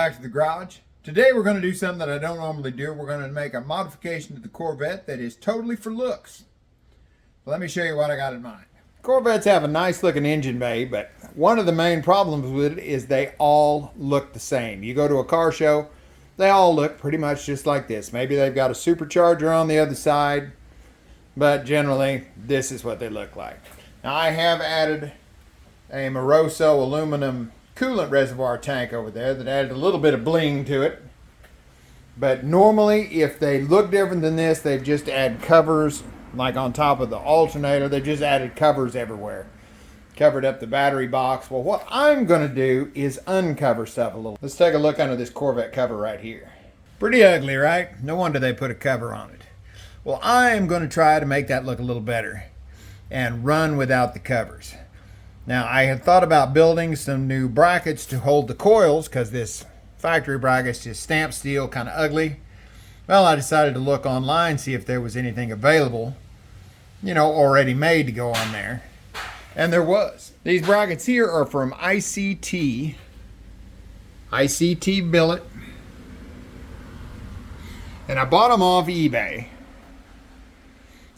back to the garage. Today we're going to do something that I don't normally do. We're going to make a modification to the Corvette that is totally for looks. Let me show you what I got in mind. Corvettes have a nice looking engine bay, but one of the main problems with it is they all look the same. You go to a car show, they all look pretty much just like this. Maybe they've got a supercharger on the other side, but generally this is what they look like. Now I have added a Moroso aluminum coolant reservoir tank over there that added a little bit of bling to it. But normally if they look different than this, they've just added covers like on top of the alternator. They just added covers everywhere, covered up the battery box. Well, what I'm going to do is uncover stuff a little. Let's take a look under this Corvette cover right here. Pretty ugly, right? No wonder they put a cover on it. Well, I am going to try to make that look a little better and run without the covers. Now, I had thought about building some new brackets to hold the coils because this factory bracket's just stamped steel, kind of ugly. Well, I decided to look online, see if there was anything available, you know, already made to go on there. And there was. These brackets here are from ICT. ICT Billet. And I bought them off eBay.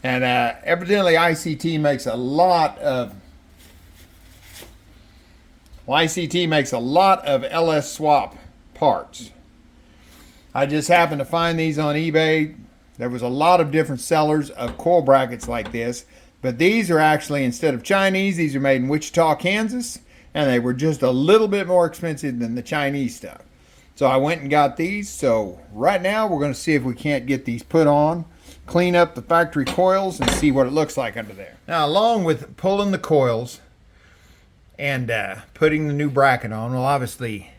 And evidently ICT makes a lot of LS swap parts. I just happened to find these on eBay. There was a lot of different sellers of coil brackets like this, but these are actually, instead of Chinese, these are made in Wichita, Kansas, and they were just a little bit more expensive than the Chinese stuff. So I went and got these. So right now we're going to see if we can't get these put on, clean up the factory coils, and see what it looks like under there. Now, along with pulling the coils and putting the new bracket on, we'll obviously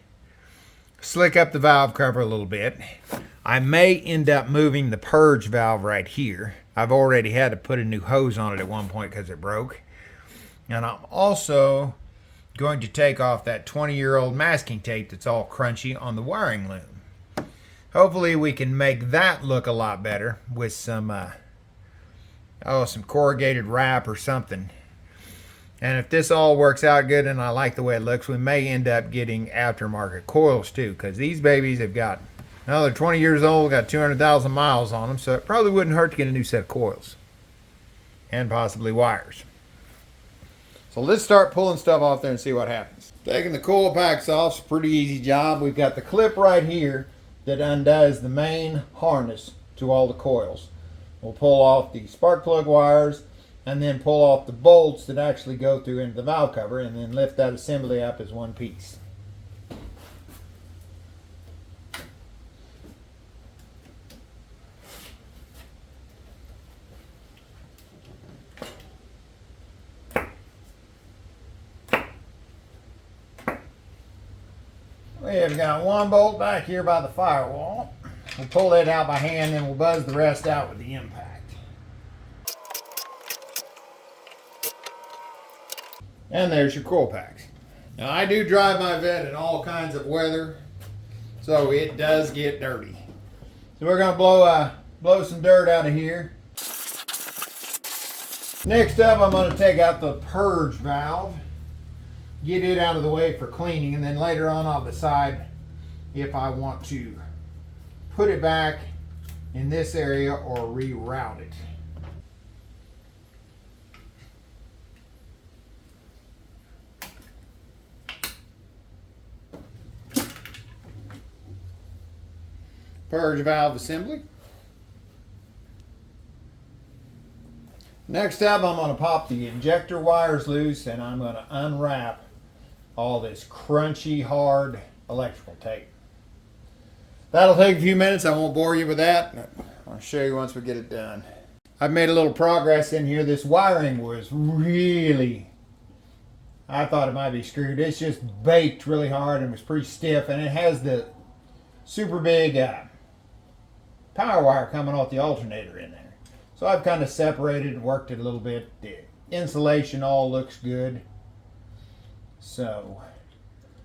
slick up the valve cover a little bit. I may end up moving the purge valve right here. I've already had to put a new hose on it at one point because it broke. And I'm also going to take off that 20-year-old masking tape that's all crunchy on the wiring loom. Hopefully we can make that look a lot better with some corrugated wrap or something. And if this all works out good and I like the way it looks, we may end up getting aftermarket coils too, because these babies have got, well, they're 20 years old, got 200,000 miles on them, so it probably wouldn't hurt to get a new set of coils and possibly wires. So let's start pulling stuff off there and see what happens. Taking the coil packs off is a pretty easy job. We've got the clip right here that undoes the main harness to all the coils. We'll pull off the spark plug wires and then pull off the bolts that actually go through into the valve cover, and then lift that assembly up as one piece. We have got one bolt back here by the firewall. We'll pull that out by hand, and we'll buzz the rest out with the impact. And there's your coil packs. Now I do drive my Vette in all kinds of weather, so it does get dirty. So we're gonna blow some dirt out of here. Next up, I'm gonna take out the purge valve, get it out of the way for cleaning, and then later on I'll decide if I want to put it back in this area or reroute it. Purge valve assembly. Next up, I'm going to pop the injector wires loose, and I'm going to unwrap all this crunchy, hard electrical tape. That'll take a few minutes. I won't bore you with that. I'll show you once we get it done. I've made a little progress in here. This wiring was really, I thought it might be screwed. It's just baked really hard and was pretty stiff, and it has the super big power wire coming off the alternator in there. So I've kind of separated and worked it a little bit. The insulation all looks good. So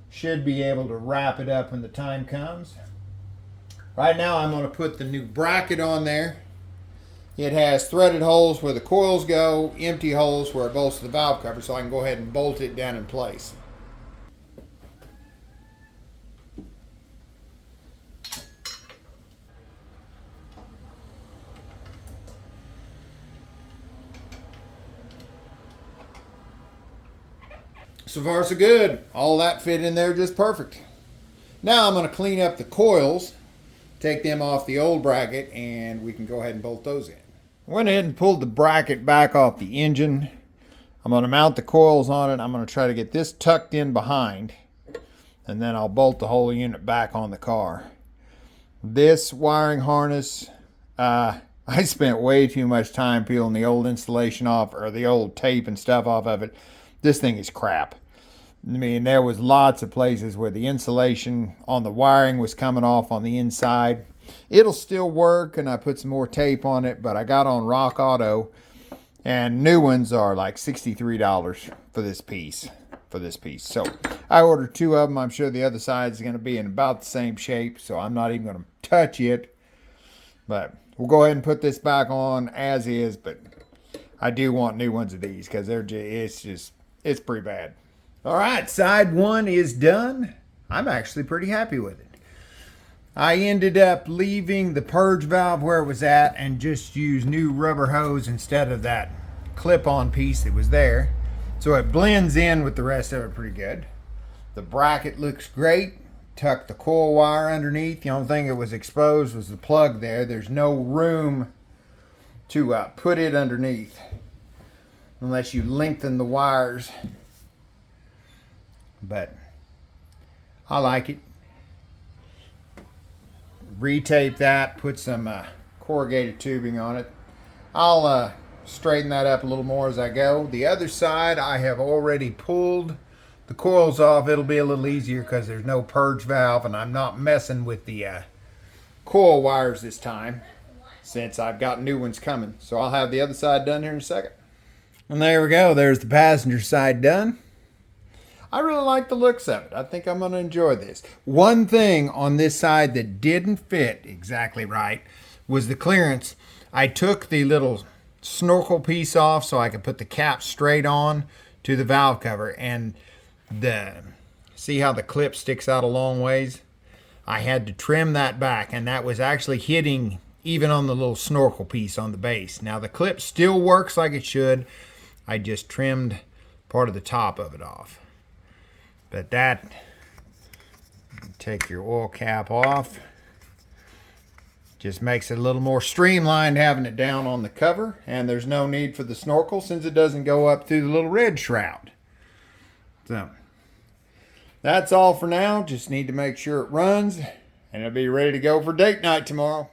should be able to wrap it up when the time comes. Right now I'm going to put the new bracket on there. It has threaded holes where the coils go, empty holes where it bolts to the valve cover, so I can go ahead and bolt it down in place. So far so good. All that fit in there just perfect. Now I'm going to clean up the coils, take them off the old bracket, and we can go ahead and bolt those in. Went ahead and pulled the bracket back off the engine. I'm going to mount the coils on it. I'm going to try to get this tucked in behind, and then I'll bolt the whole unit back on the car. This wiring harness, I spent way too much time peeling the old insulation off, or the old tape and stuff off of it. This thing is crap. I mean, there was lots of places where the insulation on the wiring was coming off on the inside. It'll still work, and I put some more tape on it, but I got on Rock Auto, and new ones are like $63 for this piece. So I ordered 2 of them. I'm sure the other side is going to be in about the same shape, so I'm not even going to touch it. But we'll go ahead and put this back on as is, but I do want new ones of these because it's pretty bad. All right, side 1 is done. I'm actually pretty happy with it. I ended up leaving the purge valve where it was at and just used new rubber hose instead of that clip-on piece that was there. So it blends in with the rest of it pretty good. The bracket looks great. Tucked the coil wire underneath. The only thing that was exposed was the plug there. There's no room to put it underneath unless you lengthen the wires. But I like it. Retape that, put some corrugated tubing on it. I'll straighten that up a little more as I go. The other side, I have already pulled the coils off. It'll be a little easier because there's no purge valve, and I'm not messing with the coil wires this time since I've got new ones coming. So I'll have the other side done here in a second. And there we go. There's the passenger side done. I really like the looks of it. I think I'm going to enjoy this. One thing on this side that didn't fit exactly right was the clearance. I took the little snorkel piece off so I could put the cap straight on to the valve cover, and see how the clip sticks out a long ways? I had to trim that back, and that was actually hitting even on the little snorkel piece on the base. Now the clip still works like it should. I just trimmed part of the top of it off. But that, take your oil cap off. Just makes it a little more streamlined having it down on the cover, and there's no need for the snorkel since it doesn't go up through the little red shroud. So that's all for now. Just need to make sure it runs, and it'll be ready to go for date night tomorrow.